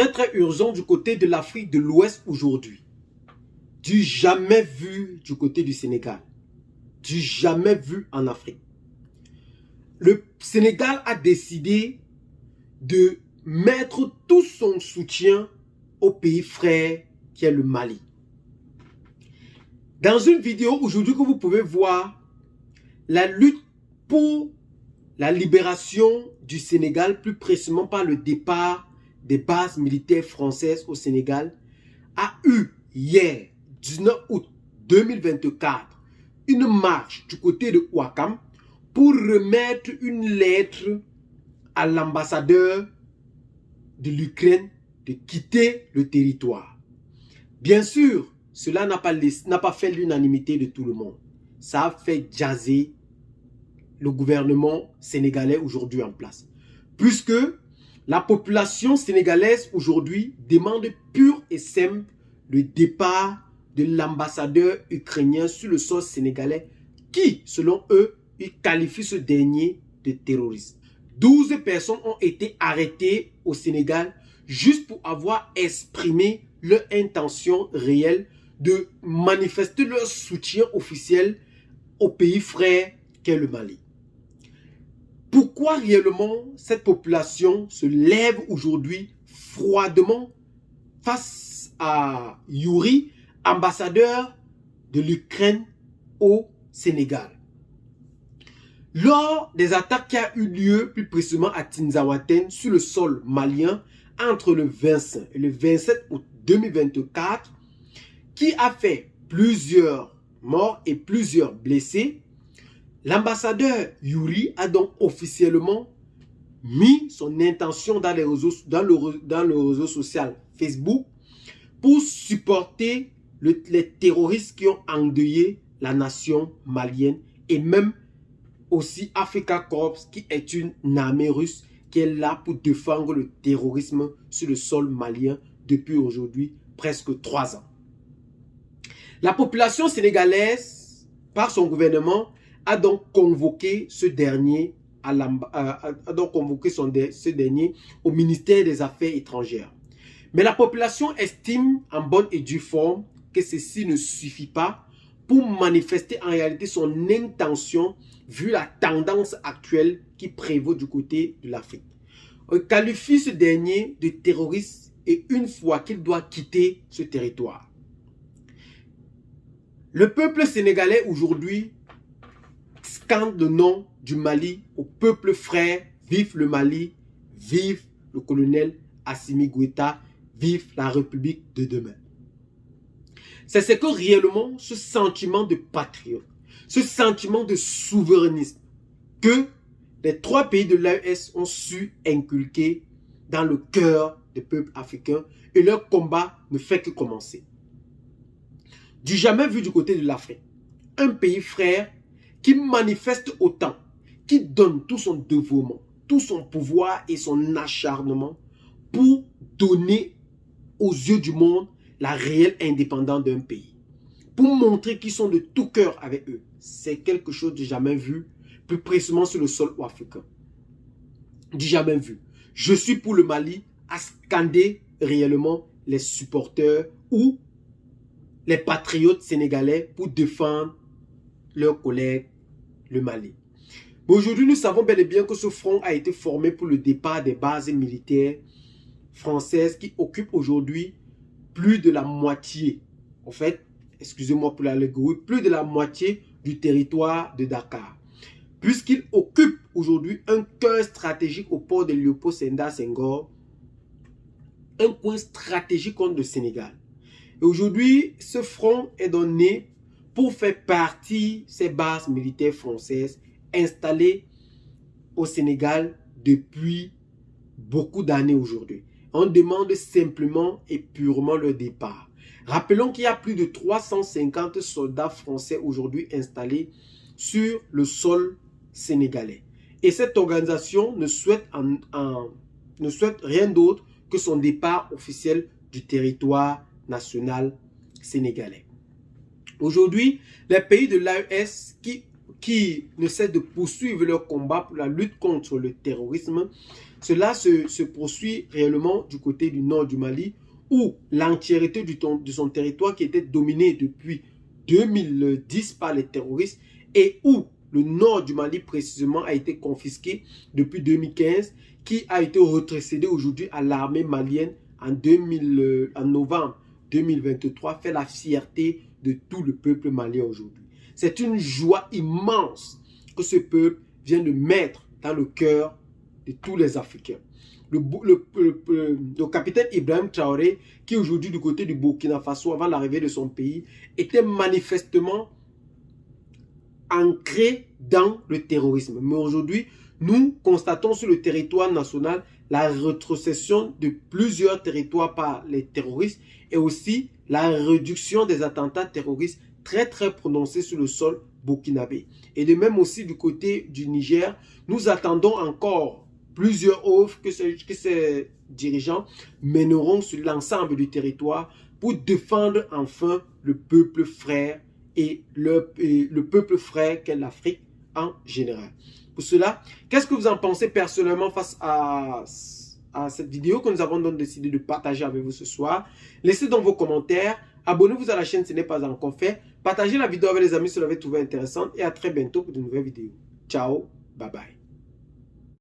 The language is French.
très urgent du côté de l'Afrique de l'Ouest aujourd'hui. Du jamais vu du côté du Sénégal. Du jamais vu en Afrique. Le Sénégal a décidé de mettre tout son soutien au pays frère qui est le Mali. Dans une vidéo aujourd'hui que vous pouvez voir, la lutte pour la libération du Sénégal, plus précisément par le départ des bases militaires françaises au Sénégal, a eu hier, 19 août 2024, une marche du côté de Ouakam pour remettre une lettre à l'ambassadeur de l'Ukraine de quitter le territoire. Bien sûr, cela n'a pas fait l'unanimité de tout le monde. Ça a fait jaser le gouvernement sénégalais aujourd'hui en place. Puisque la population sénégalaise aujourd'hui demande pur et simple le départ de l'ambassadeur ukrainien sur le sol sénégalais qui, selon eux, ils qualifient ce dernier de terroriste. 12 personnes ont été arrêtées au Sénégal juste pour avoir exprimé leur intention réelle de manifester leur soutien officiel au pays frère qu'est le Mali. Pourquoi réellement cette population se lève aujourd'hui froidement face à Yuri, ambassadeur de l'Ukraine au Sénégal? Lors des attaques qui a eu lieu plus précisément à Tinzaouaten sur le sol malien entre le 25 et le 27 août 2024, qui a fait plusieurs morts et plusieurs blessés, l'ambassadeur Yuri a donc officiellement mis son intention dans le réseau social Facebook pour supporter les terroristes qui ont endeuillé la nation malienne et même aussi Africa Corps qui est une armée russe qui est là pour défendre le terrorisme sur le sol malien depuis aujourd'hui presque 3 ans. La population sénégalaise, par son gouvernement, a donc convoqué ce dernier, au ministère des Affaires étrangères. Mais la population estime en bonne et due forme que ceci ne suffit pas pour manifester en réalité son intention vu la tendance actuelle qui prévaut du côté de l'Afrique. On qualifie ce dernier de terroriste et une fois qu'il doit quitter ce territoire. Le peuple sénégalais aujourd'hui scande le nom du Mali au peuple frère. Vive le Mali, vive le colonel Assimi Goïta, vive la République de demain. C'est ce que réellement ce sentiment de patriote, ce sentiment de souverainisme que les 3 pays de l'AES ont su inculquer dans le cœur des peuples africains et leur combat ne fait que commencer. Du jamais vu du côté de l'Afrique, un pays frère qui manifeste autant, qui donne tout son dévouement, tout son pouvoir et son acharnement pour donner aux yeux du monde la réelle indépendance d'un pays. Pour montrer qu'ils sont de tout cœur avec eux. C'est quelque chose de jamais vu, plus précisément sur le sol africain. Du jamais vu. Je suis pour le Mali à scander réellement les supporters ou les patriotes sénégalais pour défendre leurs collègues, le Mali. Mais aujourd'hui, nous savons bel et bien que ce front a été formé pour le départ des bases militaires françaises qui occupent aujourd'hui plus de la moitié, en fait, excusez-moi pour l'allégorie, plus de la moitié du territoire de Dakar. Puisqu'il occupe aujourd'hui un cœur stratégique au port de Léopold Sédar Senghor, un coin stratégique contre le Sénégal. Et aujourd'hui, ce front est donné pour faire partie de ces bases militaires françaises installées au Sénégal depuis beaucoup d'années aujourd'hui. On demande simplement et purement le départ. Rappelons qu'il y a plus de 350 soldats français aujourd'hui installés sur le sol sénégalais. Et cette organisation ne souhaite rien d'autre que son départ officiel du territoire national sénégalais. Aujourd'hui, les pays de l'AES qui ne cessent de poursuivre leur combat pour la lutte contre le terrorisme cela se poursuit réellement du côté du nord du Mali, où l'entièreté de son territoire qui était dominé depuis 2010 par les terroristes et où le nord du Mali précisément a été confisqué depuis 2015, qui a été retrocédé aujourd'hui à l'armée malienne en novembre 2023, fait la fierté de tout le peuple malien aujourd'hui. C'est une joie immense que ce peuple vient de mettre dans le cœur de tous les Africains. Le capitaine Ibrahim Traoré, qui aujourd'hui du côté du Burkina Faso, avant l'arrivée de son pays, était manifestement ancré dans le terrorisme. Mais aujourd'hui, nous constatons sur le territoire national la rétrocession de plusieurs territoires par les terroristes et aussi la réduction des attentats terroristes très prononcés sur le sol burkinabé. Et de même aussi du côté du Niger, nous attendons encore plusieurs œuvres que ces dirigeants mèneront sur l'ensemble du territoire pour défendre enfin le peuple frère et le peuple frère qu'est l'Afrique en général. Pour cela, qu'est-ce que vous en pensez personnellement face à cette vidéo que nous avons donc décidé de partager avec vous ce soir? Laissez donc vos commentaires, abonnez-vous à la chaîne si ce n'est pas encore fait, partagez la vidéo avec les amis si vous l'avez trouvée intéressante et à très bientôt pour de nouvelles vidéos. Ciao, bye bye.